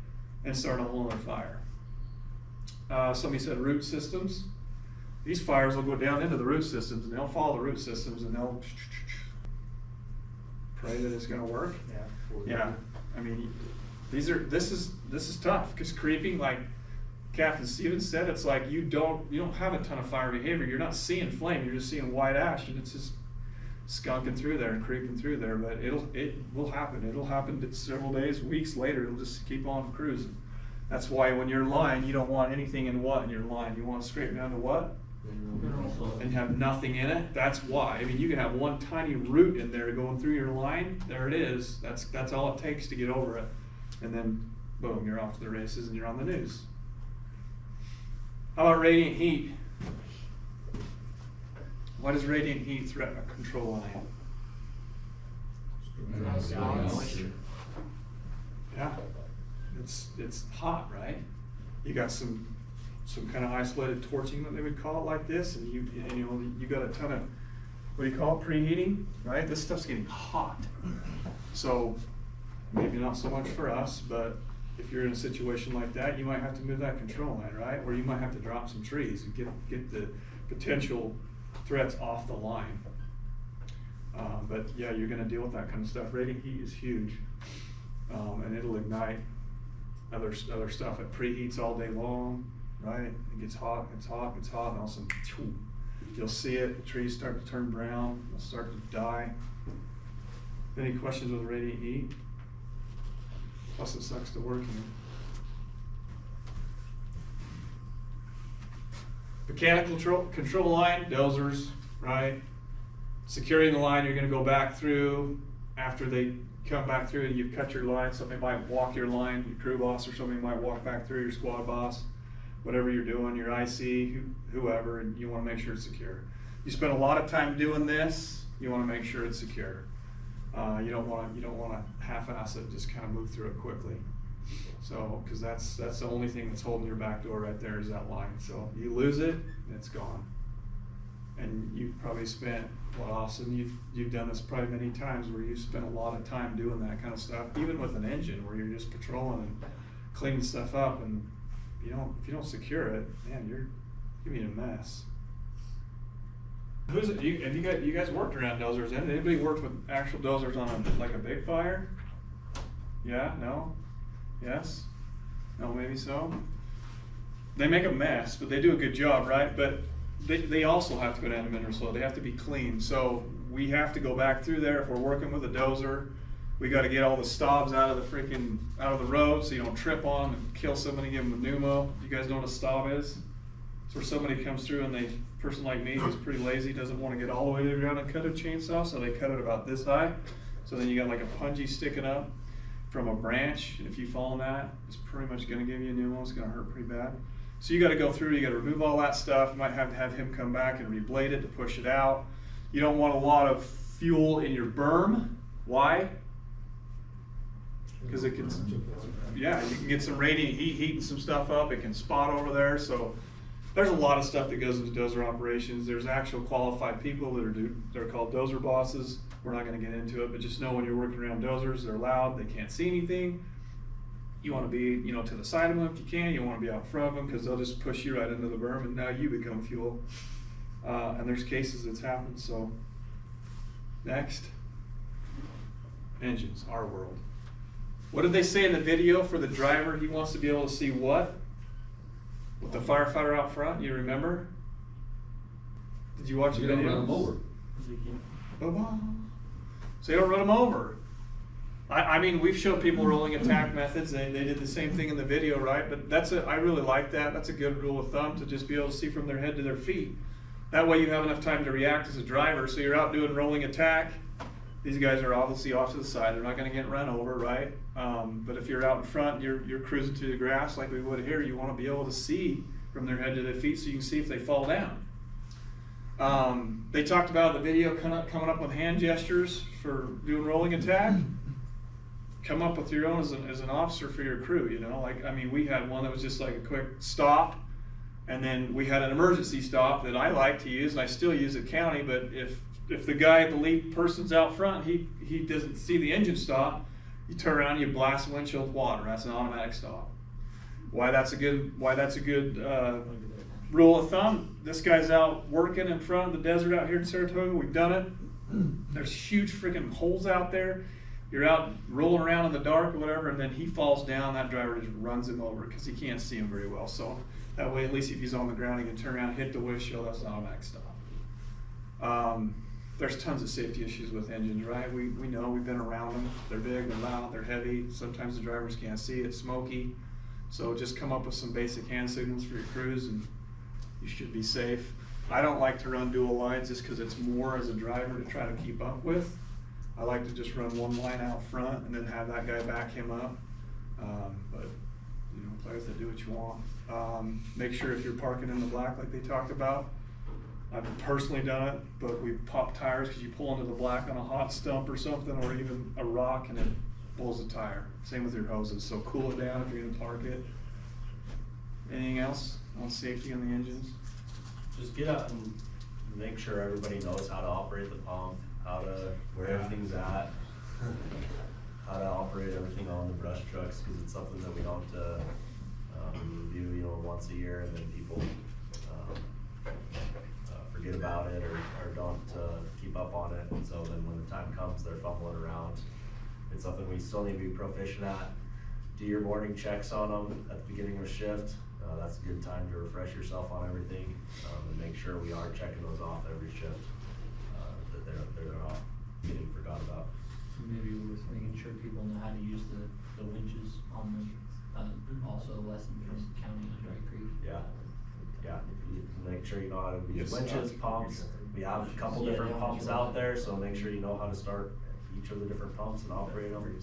Speaker 4: and start a whole other fire. Somebody said root systems. These fires will go down into the root systems, and they'll follow the root systems, and they'll pray that it's going to work. Yeah, I mean, this is tough, because creeping, like Captain Stevens said, it's like you don't have a ton of fire behavior. You're not seeing flame, you're just seeing white ash, and it's just skunking through there and creeping through there. But it will happen. It'll happen several days, weeks later. It'll just keep on cruising. That's why when you're lying, you don't want anything in your line. You want to scrape down to what? And have nothing in it. That's why. I mean, you can have one tiny root in there going through your line. There it is. That's all it takes to get over it. And then, boom, you're off to the races and you're on the news. How about radiant heat? Why does radiant heat threaten a control line? Yeah, it's hot, right? You got some kind of isolated torching that they would call it like this, and you got a ton of, what do you call it, preheating, right? This stuff's getting hot. So maybe not so much for us, but if you're in a situation like that, you might have to move that control line, right? Or you might have to drop some trees and get the potential threats off the line. But yeah, you're going to deal with that kind of stuff. Radiant heat is huge, and it'll ignite other stuff. It preheats all day long, right? It gets hot, and all of a sudden, you'll see it. The trees start to turn brown. They'll start to die. Any questions with radiant heat? Plus, it sucks to work in. Mechanical control line, dozers, right? Securing the line, you're going to go back through after they come back through and you've cut your line. Somebody might walk your line, your crew boss or somebody might walk back through, your squad boss, whatever you're doing, your IC, whoever, and you want to make sure it's secure. You spend a lot of time doing this, you want to make sure it's secure. You don't want to half-ass it, just kind of move through it quickly. So, because that's the only thing that's holding your back door right there is that line. So you lose it, it's gone. And you've probably spent, well, Austin, you've done this probably many times where you've spent a lot of time doing that kind of stuff, even with an engine where you're just patrolling and cleaning stuff up, and if you don't secure it, man, you're gonna be a mess. Have you guys worked around dozers? Anybody worked with actual dozers on a big fire? Yeah, no, yes, no, maybe so. They make a mess, but they do a good job, right? But they also have to go down to mineral soil. They have to be clean. So we have to go back through there if we're working with a dozer. We got to get all the stobs out of the road so you don't trip on them and kill somebody, give them a pneumo. You guys know what a stob is? It's where somebody comes through and a person like me who's pretty lazy doesn't want to get all the way to the ground and cut a chainsaw, so they cut it about this high. So then you got like a punji sticking up from a branch, and if you fall on that, it's pretty much going to give you a pneumo. It's going to hurt pretty bad. So you got to go through, you got to remove all that stuff. You might have to have him come back and reblade it to push it out. You don't want a lot of fuel in your berm. Why? Because it can, yeah, you can get some radiant heat heating some stuff up. It can spot over there. So there's a lot of stuff that goes into dozer operations. There's actual qualified people they're called dozer bosses. We're not going to get into it, but just know when you're working around dozers, they're loud, they can't see anything. You want to be, you know, to the side of them if you can. You want to be out front of them because they'll just push you right into the berm, and now you become fuel. And there's cases that's happened. So next, engines, our world. What did they say in the video for the driver? He wants to be able to see what? With the firefighter out front, you remember? Did you watch the
Speaker 8: You
Speaker 4: video?
Speaker 8: don't run them over.
Speaker 4: So you don't run them over. I mean, we've showed people rolling attack methods. They did the same thing in the video, right? But I really like that. That's a good rule of thumb to just be able to see from their head to their feet. That way you have enough time to react as a driver. So you're out doing rolling attack. These guys are obviously off to the side. They're not going to get run over, right? But if you're out in front, you're cruising through the grass like we would here. You want to be able to see from their head to their feet so you can see if they fall down. They talked about the video coming up with hand gestures for doing rolling attack. Come up with your own as an officer for your crew, you know? Like, I mean, we had one that was just like a quick stop, and then we had an emergency stop that I like to use, and I still use at county, but if the guy, the lead person's out front, he doesn't see the engine stop, you turn around and you blast the windshield with water. That's an automatic stop. Why that's a good rule of thumb. This guy's out working in front of the desert out here in Saratoga. We've done it. There's huge freaking holes out there. You're out rolling around in the dark or whatever, and then he falls down. That driver just runs him over because he can't see him very well. So that way, at least if he's on the ground, he can turn around, hit the windshield. That's an automatic stop. There's tons of safety issues with engines, right? We know, we've been around them. They're big, they're loud, they're heavy. Sometimes the drivers can't see, it's smoky. So just come up with some basic hand signals for your crews and you should be safe. I don't like to run dual lines just because it's more as a driver to try to keep up with. I like to just run one line out front and then have that guy back him up. But you know, play with it, do what you want. Make sure if you're parking in the black like they talked about. I've personally done it, but we pop tires because you pull into the black on a hot stump or something, or even a rock, and it pulls the tire. Same with your hoses, so cool it down if you're gonna park it. Anything else on safety on the engines?
Speaker 1: Just get out and make sure everybody knows how to operate the pump, where everything's at, how to operate everything on the brush trucks, because it's something that we don't review, you know, once a year, and then people forget about it or don't keep up on it, and so then when the time comes, they're fumbling around. It's something we still need to be proficient at. Do your morning checks on them at the beginning of a shift. That's a good time to refresh yourself on everything and make sure we are checking those off every shift, that they're not getting forgot about.
Speaker 5: Maybe worth making sure people know how to use the winches on them. Also a lesson from county on Dry Creek.
Speaker 1: Yeah. Yeah, you make sure you know how to use
Speaker 4: Yes.
Speaker 1: winches, pumps. We have a couple different pumps out there, so make sure you know how to start each of the different pumps and operate them.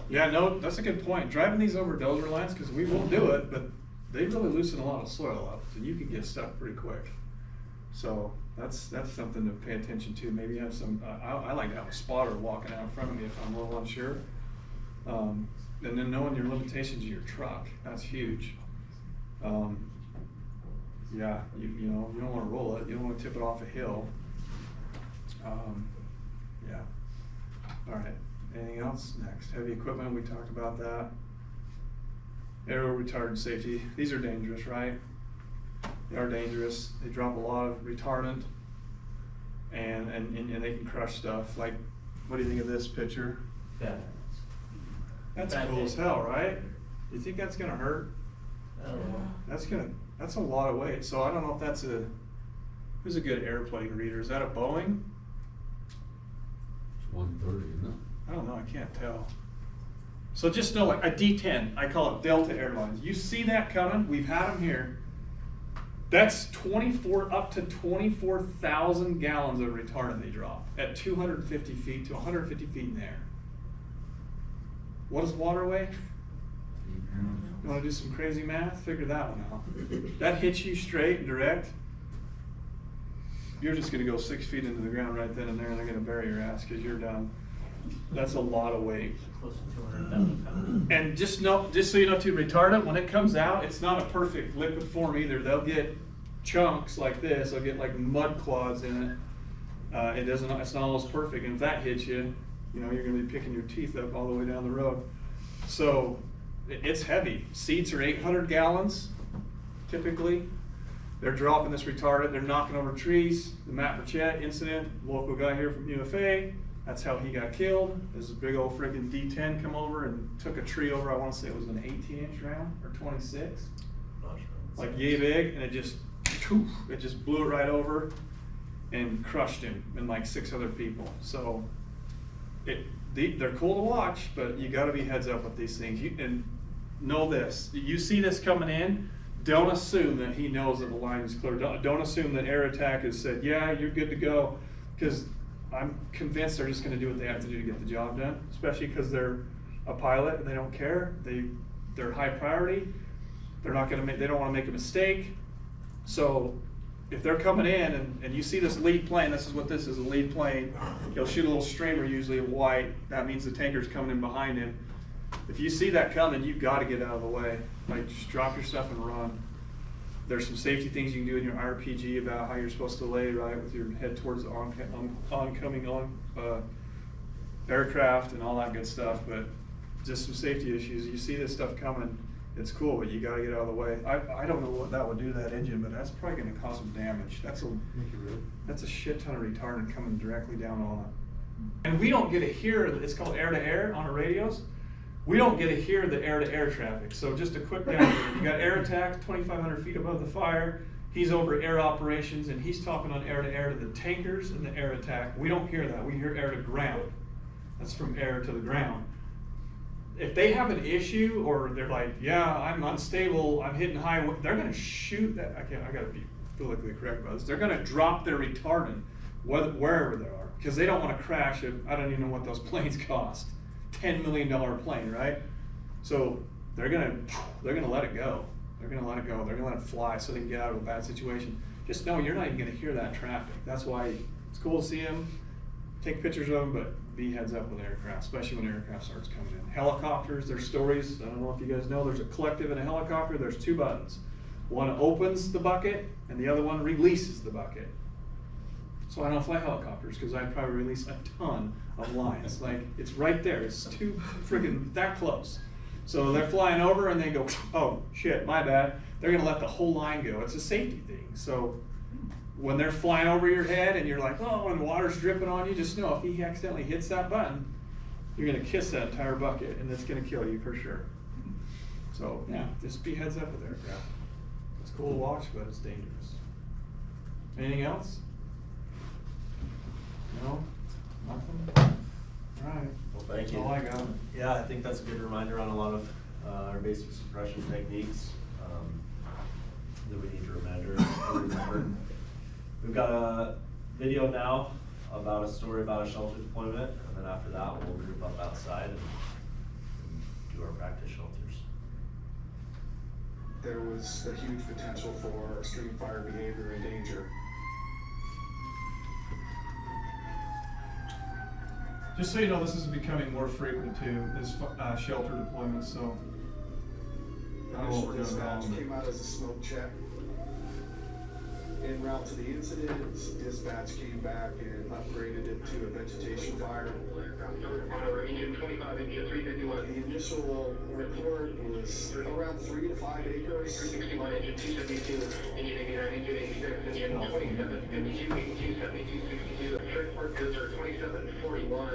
Speaker 4: Yeah, no, that's a good point. Driving these over dozer lines, because we will do it, but they really loosen a lot of soil up, and you can get stuck pretty quick. So that's something to pay attention to. Maybe have some. I like to have a spotter walking out in front of me if I'm a little unsure. And then knowing your limitations of your truck, that's huge. Yeah, you know, you don't want to roll it. You don't want to tip it off a hill. Yeah. All right. Anything else? Next, heavy equipment. We talked about that. Aero retardant safety. These are dangerous, right? They are dangerous. They drop a lot of retardant, and they can crush stuff. Like, what do you think of this picture?
Speaker 5: Yeah.
Speaker 4: That's cool as hell, right? You think that's gonna hurt? That's a lot of weight. So I don't know if that's who's a good airplane reader? Is that a Boeing?
Speaker 8: It's 130, isn't it?
Speaker 4: I don't know, I can't tell. So just know, like a D10, I call it Delta Airlines. You see that coming? We've had them here. That's up to 24,000 gallons of retardant they drop at 250 feet to 150 feet in the air. What does water weigh? You want to do some crazy math? Figure that one out. That hits you straight and direct. You're just going to go 6 feet into the ground right then and there, and they're going to bury your ass because you're done. That's a lot of weight.
Speaker 5: Close to 200,000 pounds.
Speaker 4: And just so you know, to retardant, when it comes out, it's not a perfect liquid form either. They'll get chunks like this. They'll get like mud clods in it. It's not almost perfect. And if that hits you, you know, you're gonna be picking your teeth up all the way down the road. So it's heavy. Seats are 800 gallons, typically. They're dropping this retardant. They're knocking over trees. The Matt Burchett incident, local guy here from UFA, that's how he got killed. This big old freaking D10 come over and took a tree over. I want to say it was an 18-inch round or 26, like yay big, and it just blew it right over and crushed him and like 6 other people. So they're cool to watch, but you got to be heads up with these things. And know this: you see this coming in. Don't assume that he knows that the line is clear. Don't assume that Air Attack has said, yeah, you're good to go, because I'm convinced they're just going to do what they have to do to get the job done, especially because they're a pilot and they don't care. They're high priority. They don't want to make a mistake. So if they're coming in and you see this lead plane, this is what this is, a lead plane. He'll shoot a little streamer, usually of white. That means the tanker's coming in behind him. If you see that coming, you've got to get out of the way. Like, just drop your stuff and run. There's some safety things you can do in your RPG about how you're supposed to lay, right, with your head towards the oncoming aircraft and all that good stuff. But just some safety issues. You see this stuff coming, it's cool, but you got to get out of the way. I don't know what that would do to that engine, but that's probably going to cause some damage. That's a shit ton of retardant coming directly down on it. And we don't get to hear, it's called air-to-air on our radios. We don't get to hear the air-to-air traffic. So just a quick down here. You got Air Attack 2,500 feet above the fire. He's over air operations, and he's talking on air-to-air to the tankers and the Air Attack. We don't hear that. We hear air-to-ground. That's from air to the ground. If they have an issue, or they're like, yeah, I'm unstable, I'm hitting high, they're going to shoot that. I got to be politically correct about this. They're going to drop their retardant wherever they are, because they don't want to crash it. I don't even know what those planes cost. $10 million plane, right? So they're gonna let it go. They're gonna let it go. They're gonna let it fly so they can get out of a bad situation. Just know you're not even gonna hear that traffic. That's why it's cool to see them, take pictures of them, but be heads up with aircraft, especially when aircraft starts coming in. Helicopters, there's stories. I don't know if you guys know, there's a collective in a helicopter. There's 2 buttons. One opens the bucket, and the other one releases the bucket. So I don't fly helicopters because I'd probably release a ton of lines. Like, it's right there. It's too friggin' that close. So they're flying over and they go, oh shit, my bad. They're gonna let the whole line go. It's a safety thing. So when they're flying over your head and you're like, oh, and water's dripping on you, just know if he accidentally hits that button, you're gonna kiss that entire bucket and it's gonna kill you for sure. So yeah, just be heads up with aircraft. It's cool to watch, but it's dangerous. Anything else? No? Nothing? All right.
Speaker 1: Well, thank you.
Speaker 4: That's all I got.
Speaker 1: Yeah, I think that's a good reminder on a lot of our basic suppression techniques that we need to remember. We've got a video now about a story about a shelter deployment, and then after that we'll group up outside and do our practice shelters.
Speaker 11: There was a huge potential for extreme fire behavior and danger.
Speaker 4: Just so you know, this is becoming more frequent too, is shelter deployments, so.
Speaker 11: Initial dispatch came out as a smoke check. En route to the incident, dispatch came back and upgraded it to a vegetation fire. The initial report was around 3 to 5 acres.
Speaker 12: 361, engine 272, engine 89, engine 86, engine 27, 52, 82, 72, 62. Transport goods are 2741.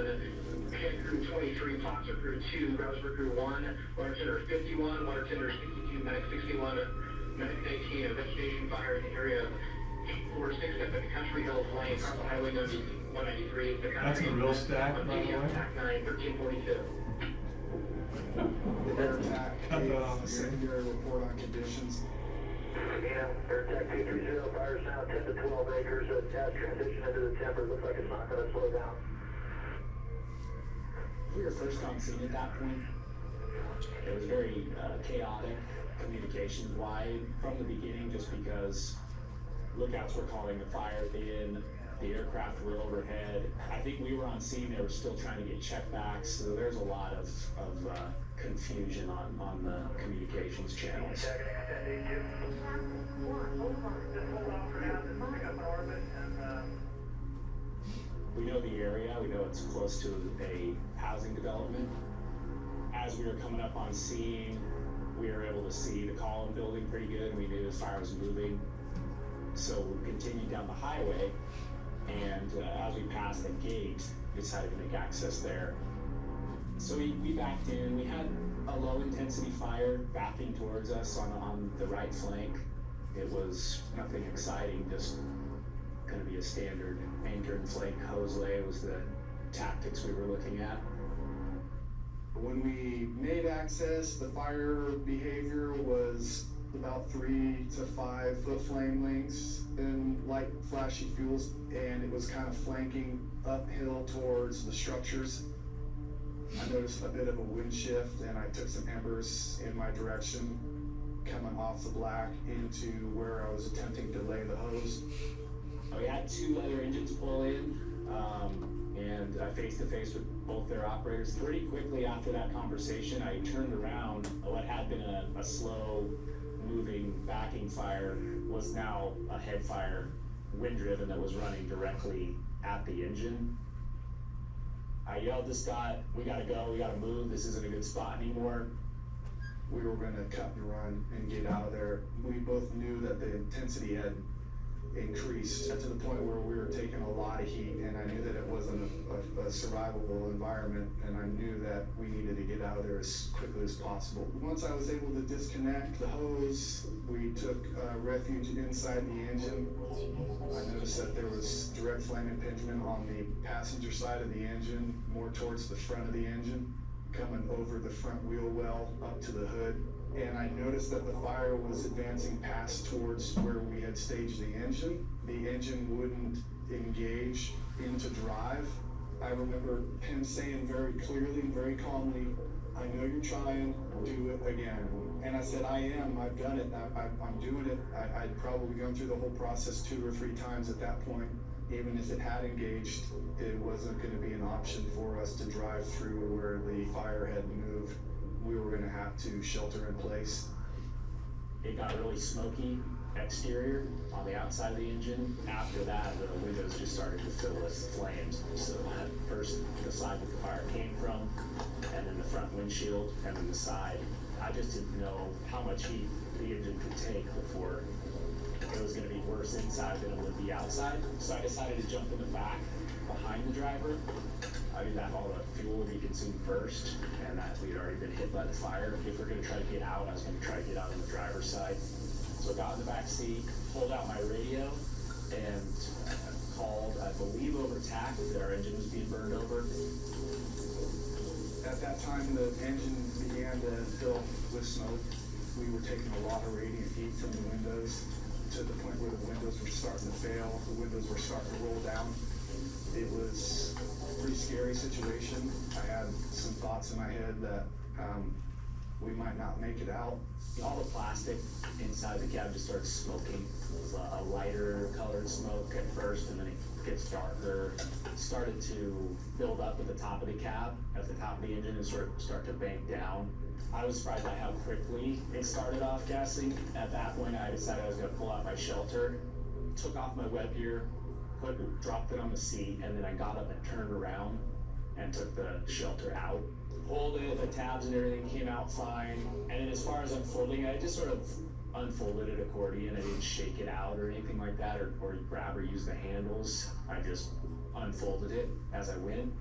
Speaker 12: Head crew 23, Foxer crew 2, Grouser crew 1, water tender 51, water tender 62, medic 61, medic 19, a vegetation fire in the area 846 up at Country Hills Lane, across the highway 193.
Speaker 4: That's a real stack, by the way.
Speaker 12: Attack 9, 1342.
Speaker 11: Air Attack gave a secondary report on conditions.
Speaker 12: Air Attack 230, fires now 10 to 12 acres. As transition into the timber, looks like it's not going to slow down.
Speaker 13: We were first on scene at that point. It was very chaotic communications-wise from the beginning, just because lookouts were calling the fire in, the aircraft were overhead. I think we were on scene, they were still trying to get checkbacks, so there's a lot of confusion on the communications channels. We know the area, we know it's close to a housing development. As we were coming up on scene, we were able to see the column building pretty good, and we knew the fire was moving. So we continued down the highway, and as we passed the gate, we decided to make access there. So we backed in. We had a low intensity fire backing towards us on the right flank. It was nothing exciting, just gonna be a standard anchor and flank hose lay was the tactics we were looking at.
Speaker 11: When we made access, the fire behavior was about 3 to 5 foot flame lengths in light flashy fuels, and it was kind of flanking uphill towards the structures. I noticed a bit of a wind shift, and I took some embers in my direction, coming off the black into where I was attempting to lay the hose.
Speaker 13: We had 2 other engines pull in, and face to face with both their operators. Pretty quickly after that conversation, I turned around. What had been a slow moving backing fire was now a head fire, wind driven, that was running directly at the engine. I yelled to Scott, we gotta go, we gotta move, this isn't a good spot anymore.
Speaker 11: We were gonna cut and run and get out of there. We both knew that the intensity had increased to the point where we were taking a lot of heat, and I knew that it wasn't a survivable environment, and I knew that we needed to get out of there as quickly as possible. Once I was able to disconnect the hose, we took refuge inside the engine. I noticed that there was direct flame impingement on the passenger side of the engine, more towards the front of the engine, coming over the front wheel well up to the hood. And I noticed that the fire was advancing past towards where we had staged the engine. The engine wouldn't engage into drive. I remember him saying very clearly, very calmly, I know you're trying, do it again. And I said, I am, I've done it, I'm doing it. I'd probably gone through the whole process 2 or 3 times at that point. Even if it had engaged, it wasn't gonna be an option for us to drive through where the fire had moved. We were gonna have to shelter in place.
Speaker 13: It got really smoky exterior on the outside of the engine. After that, the windows just started to fill with flames. So first the side that the fire came from, and then the front windshield, and then the side. I just didn't know how much heat the engine could take before it was gonna be worse inside than it would be outside. So I decided to jump in the back behind the driver. I knew that all the fuel would be consumed first, and that we had already been hit by the fire. If we're gonna try to get out, I was gonna try to get out on the driver's side. So I got in the back seat, pulled out my radio, and called, I believe, over TAC that our engine was being burned over.
Speaker 11: At that time, the engine began to fill with smoke. We were taking a lot of radiant heat from the windows to the point where the windows were starting to fail. The windows were starting to roll down. It was a pretty scary situation. I had some thoughts in my head that we might not make it out.
Speaker 13: All the plastic inside the cab just started smoking. It was a lighter colored smoke at first, and then it gets darker. It started to build up at the top of the cab, at the top of the engine, and start to bank down. I was surprised by how quickly it started off gassing. At that point, I decided I was gonna pull out my shelter, took off my web gear, dropped it on the seat, and then I got up and turned around and took the shelter out. Pulled it, the tabs and everything came out fine. And then as far as unfolding, I just sort of unfolded it accordion. I didn't shake it out or anything like that, or grab or use the handles. I just unfolded it as I went.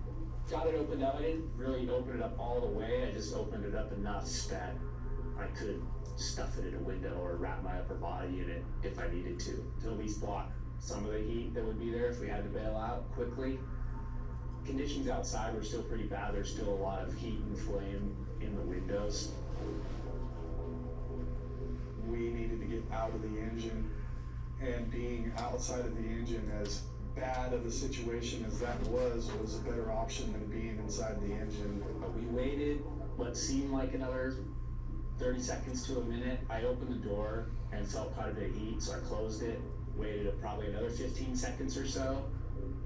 Speaker 13: Got it opened up. I didn't really open it up all the way. I just opened it up enough that I could stuff it in a window or wrap my upper body in it if I needed to at least block some of the heat that would be there if we had to bail out quickly. Conditions outside were still pretty bad. There's still a lot of heat and flame in the windows.
Speaker 11: We needed to get out of the engine, and being outside of the engine, as bad of a situation as that was a better option than being inside the engine.
Speaker 13: We waited what seemed like another 30 seconds to a minute. I opened the door and felt quite a bit of heat, so I closed it, waited probably another 15 seconds or so,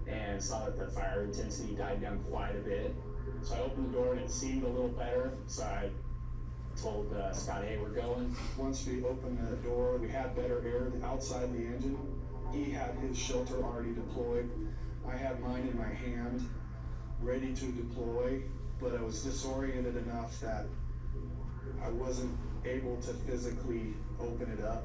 Speaker 13: and saw that the fire intensity died down quite a bit. So I opened the door and it seemed a little better, so I told Scott, hey, we're going.
Speaker 11: Once we opened the door, we had better air outside the engine. He had his shelter already deployed. I had mine in my hand, ready to deploy, but I was disoriented enough that I wasn't able to physically open it up.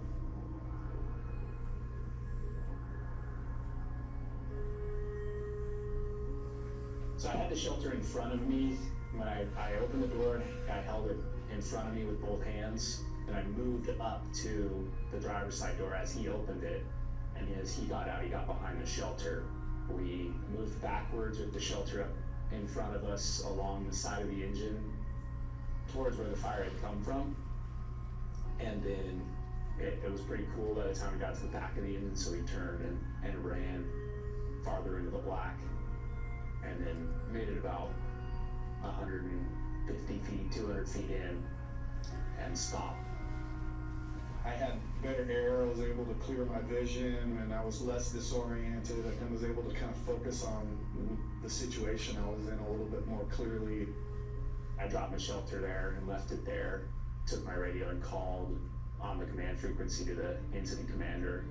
Speaker 13: So I had the shelter in front of me. When I opened the door, I held it in front of me with both hands, and I moved up to the driver's side door as he opened it. And as he got out, he got behind the shelter. We moved backwards with the shelter up in front of us along the side of the engine towards where the fire had come from. And then it was pretty cool by the time we got to the back of the engine, so we turned and ran farther into the black, and then made it about 150 feet, 200 feet in, and stopped.
Speaker 11: I had better air, I was able to clear my vision, and I was less disoriented. I was able to kind of focus on the situation I was in a little bit more clearly.
Speaker 13: I dropped my shelter there and left it there, took my radio and called on the command frequency to the incident commander,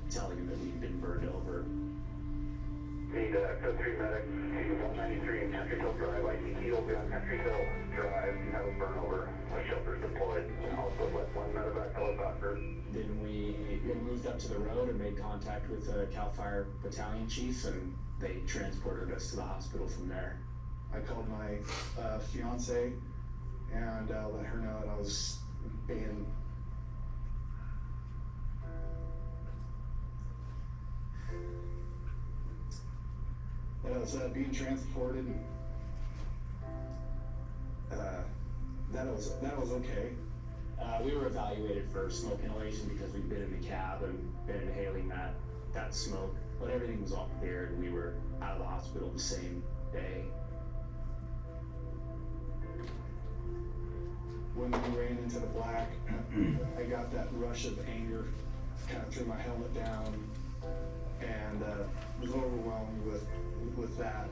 Speaker 13: telling him that we'd been burned over.
Speaker 12: Need code 3 medic to 193 in Country Hill Drive, ICT will be on Country Hill Drive. You have a burnover, shelters deployed, and also let one medevac helicopter.
Speaker 13: Then we moved up to the road and made contact with the CAL FIRE battalion chief, and they transported us to the hospital from there.
Speaker 11: I called my fiance and let her know that I was being being transported. That was okay.
Speaker 13: We were evaluated for smoke inhalation because we'd been in the cab and been inhaling that smoke, but everything was all clear and we were out of the hospital the same day.
Speaker 11: When we ran into the black, I got that rush of anger, kind of threw my helmet down, and was overwhelmed with that.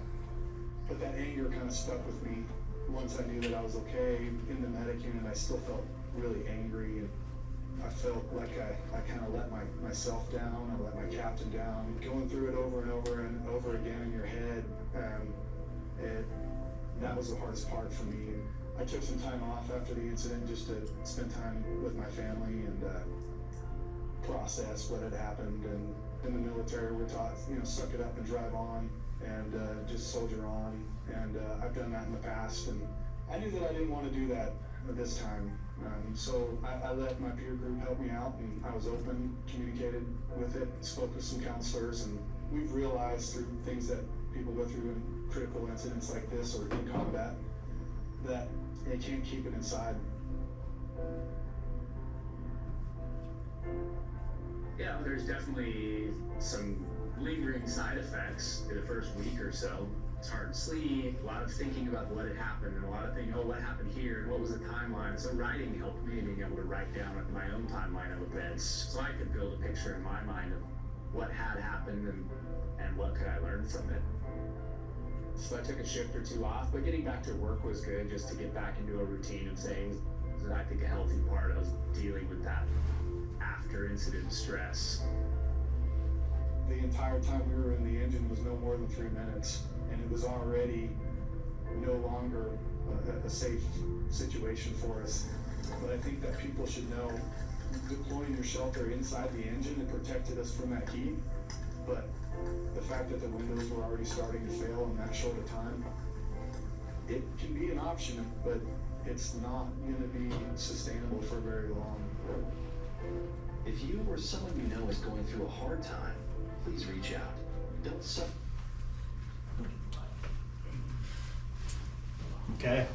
Speaker 11: But that anger kind of stuck with me. Once I knew that I was okay in the medic unit, I still felt really angry, and I felt like I kind of let myself down, I let my captain down. Going through it over and over and over again in your head, that was the hardest part for me. I took some time off after the incident just to spend time with my family and process what had happened. And in the military, we're taught, suck it up and drive on and just soldier on. And I've done that in the past, and I knew that I didn't want to do that this time. So I let my peer group help me out, and I was open, communicated with it, spoke with some counselors, and we've realized through things that people go through in critical incidents like this or in combat that they can't keep it inside.
Speaker 13: Yeah, there's definitely some lingering side effects in the first week or so. It's hard to sleep, a lot of thinking about what had happened, and a lot of thinking, what happened here, and what was the timeline. So writing helped me, being able to write down my own timeline of events, so I could build a picture in my mind of what had happened and what could I learn from it. So I took a shift or two off, but getting back to work was good, just to get back into a routine of things. And I think a healthy part of dealing with that after incident stress.
Speaker 11: The entire time we were in the engine was no more than 3 minutes, and it was already no longer a safe situation for us. But I think that people should know, deploying your shelter inside the engine, it protected us from that heat, but the fact that the windows were already starting to fail in that short a time, it can be an option, but it's not going to be sustainable for very long.
Speaker 14: If you or someone you know is going through a hard time, please reach out. Don't suffer.
Speaker 1: Okay.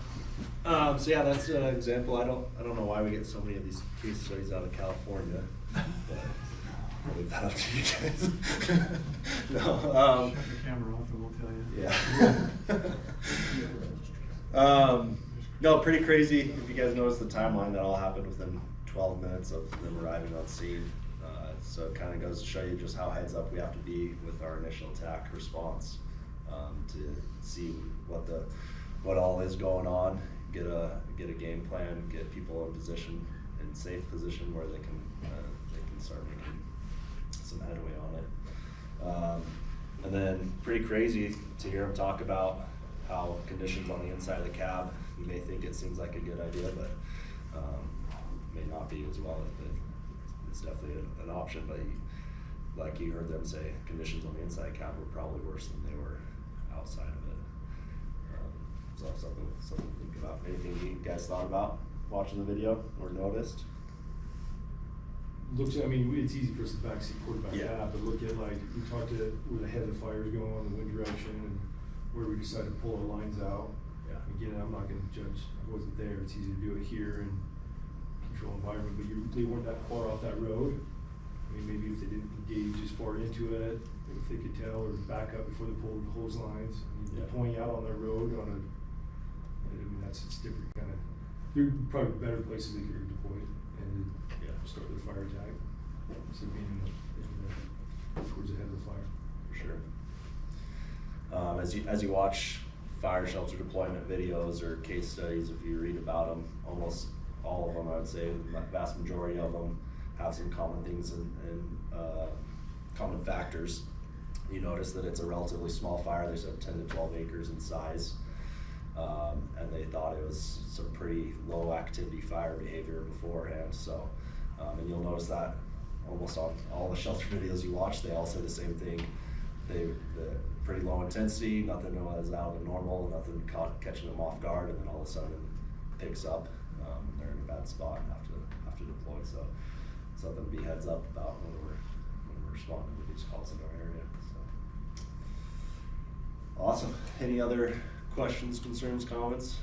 Speaker 1: So yeah, that's an example. I don't know why we get so many of these case studies out of California, but I'll leave that up to you guys. No.
Speaker 3: Shut the camera off and we'll tell you.
Speaker 1: Yeah. No, pretty crazy. If you guys notice the timeline, that all happened within 12 minutes of them arriving on scene. So it kind of goes to show you just how heads up we have to be with our initial attack response, to see what all is going on, get a game plan, get people in position, in safe position where they can start making some headway on it. And then pretty crazy to hear him talk about how conditions on the inside of the cab, you may think it seems like a good idea, but may not be as well. It's definitely an option, but like you heard them say, conditions on the inside cab were probably worse than they were outside of it. So something to think about. Anything you guys thought about watching the video or noticed?
Speaker 2: I mean, it's easy for us to backseat quarterback that, but look at, like, we talked to where the head of the fire is going, the wind direction, and where we decided to pull our lines out.
Speaker 1: Yeah.
Speaker 2: Again, I'm not gonna judge, I wasn't there, it's easy to do it here and control environment, but they weren't that far off that road. I mean, maybe if they didn't engage as far into it, if they could tell, or back up before they pulled the hose lines. I mean, they're pulling out on their road I mean, it's different kind of, there are probably better places they could deploy and start their fire attack. So being towards the head of the fire.
Speaker 1: For sure. As you watch fire shelter deployment videos or case studies, if you read about them, almost all of them, I would say, the vast majority of them have some common things and common factors. You notice that it's a relatively small fire. They said 10 to 12 acres in size. And they thought it was some pretty low activity fire behavior beforehand. So, and you'll notice that almost on all the shelter videos you watch, they all say the same thing. The pretty low intensity, nothing was out of the normal, nothing catching them off guard, and then all of a sudden it picks up. They're in a bad spot and have to deploy. So something to be heads up about when we're responding to these calls in our area. So awesome. Any other questions, concerns, comments?